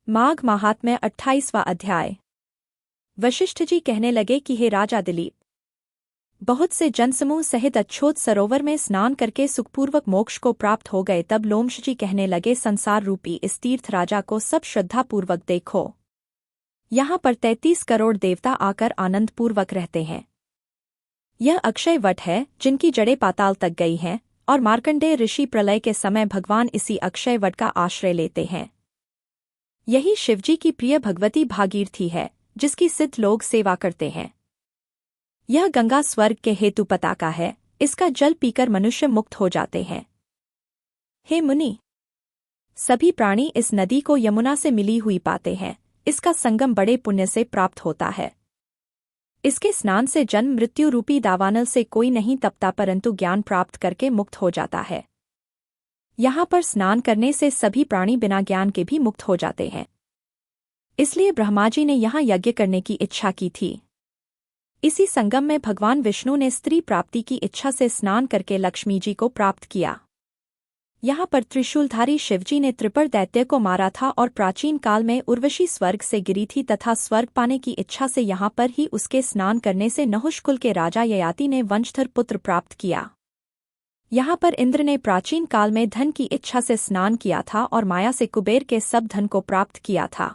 माघ महात्म्य 28वां अध्याय। वशिष्ठ जी कहने लगे कि हे राजा दिलीप, बहुत से जनसमूह सहित अच्छोत सरोवर में स्नान करके सुखपूर्वक मोक्ष को प्राप्त हो गए। तब लोमश जी कहने लगे, संसार रूपी इस तीर्थ राजा को सब श्रद्धापूर्वक देखो। यहाँ पर 33 करोड़ देवता आकर आनंदपूर्वक रहते हैं। यह अक्षय वट है जिनकी जड़ें पाताल तक गई हैं, और मार्कंडेय ऋषि प्रलय के समय भगवान इसी अक्षय वट का आश्रय लेते हैं। यही शिवजी की प्रिय भगवती भागीरथी है, जिसकी सिद्ध लोग सेवा करते हैं। यह गंगा स्वर्ग के हेतु पताका है, इसका जल पीकर मनुष्य मुक्त हो जाते हैं। हे मुनि, सभी प्राणी इस नदी को यमुना से मिली हुई पाते हैं। इसका संगम बड़े पुण्य से प्राप्त होता है। इसके स्नान से जन्म मृत्यु रूपी दावानल से कोई नहीं तपता, परंतु ज्ञान प्राप्त करके मुक्त हो जाता है। यहाँ पर स्नान करने से सभी प्राणी बिना ज्ञान के भी मुक्त हो जाते हैं। इसलिए ब्रह्मा जी ने यहाँ यज्ञ करने की इच्छा की थी। इसी संगम में भगवान विष्णु ने स्त्री प्राप्ति की इच्छा से स्नान करके लक्ष्मी जी को प्राप्त किया। यहाँ पर त्रिशूलधारी शिवजी ने त्रिपर दैत्य को मारा था, और प्राचीन काल में उर्वशी स्वर्ग से गिरी थी तथा स्वर्ग पाने की इच्छा से यहाँ पर ही उसके स्नान करने से नहुष कुल के राजा ययाति ने वंशधर पुत्र प्राप्त किया। यहाँ पर इंद्र ने प्राचीन काल में धन की इच्छा से स्नान किया था और माया से कुबेर के सब धन को प्राप्त किया था।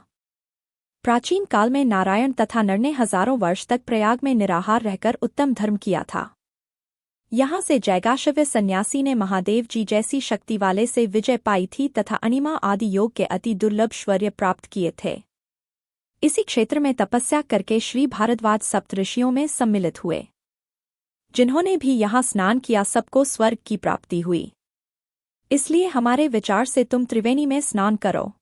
प्राचीन काल में नारायण तथा नर ने हजारों वर्ष तक प्रयाग में निराहार रहकर उत्तम धर्म किया था। यहाँ से जैगाशव्य सन्यासी ने महादेव जी जैसी शक्ति वाले से विजय पाई थी तथा अनिमा आदि योग के अति दुर्लभ शौर्य प्राप्त किए थे। इसी क्षेत्र में तपस्या करके श्री भारद्वाज सप्तऋषियों में सम्मिलित हुए। जिन्होंने भी यहाँ स्नान किया सबको स्वर्ग की प्राप्ति हुई। इसलिए हमारे विचार से तुम त्रिवेणी में स्नान करो।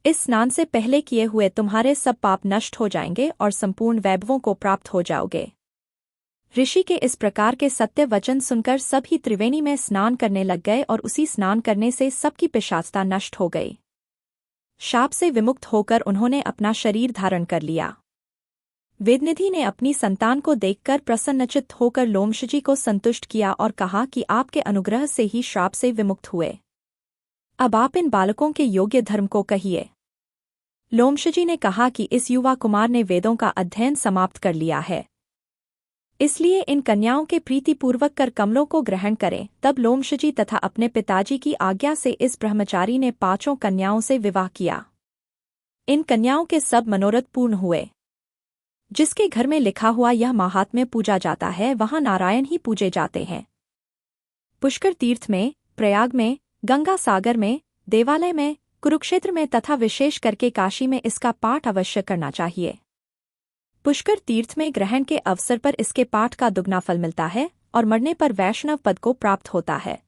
इस स्नान से पहले किए हुए तुम्हारे सब पाप नष्ट हो जाएंगे और संपूर्ण वैभवों को प्राप्त हो जाओगे। ऋषि के इस प्रकार के सत्य वचन सुनकर सब ही त्रिवेणी में स्नान करने लग गए, और उसी स्नान करने से सबकी पिशाचता नष्ट हो गई। शाप से विमुक्त होकर उन्होंने अपना शरीर धारण कर लिया। वेदनिधि ने अपनी संतान को देखकर प्रसन्नचित्त होकर लोमश जी को संतुष्ट किया और कहा कि आपके अनुग्रह से ही श्राप से विमुक्त हुए। अब आप इन बालकों के योग्य धर्म को कहिए। लोमश जी ने कहा कि इस युवा कुमार ने वेदों का अध्ययन समाप्त कर लिया है, इसलिए इन कन्याओं के प्रीतिपूर्वक कर कमलों को ग्रहण करें। तब लोमश जी तथा अपने पिताजी की आज्ञा से इस ब्रह्मचारी ने 5 कन्याओं से विवाह किया। इन कन्याओं के सब मनोरथ पूर्ण हुए। जिसके घर में लिखा हुआ यह महात्म्य पूजा जाता है, वहां नारायण ही पूजे जाते हैं। पुष्कर तीर्थ में, प्रयाग में, गंगा सागर में, देवालय में, कुरुक्षेत्र में तथा विशेष करके काशी में इसका पाठ अवश्य करना चाहिए। पुष्कर तीर्थ में ग्रहण के अवसर पर इसके पाठ का दुगना फल मिलता है और मरने पर वैष्णव पद को प्राप्त होता है।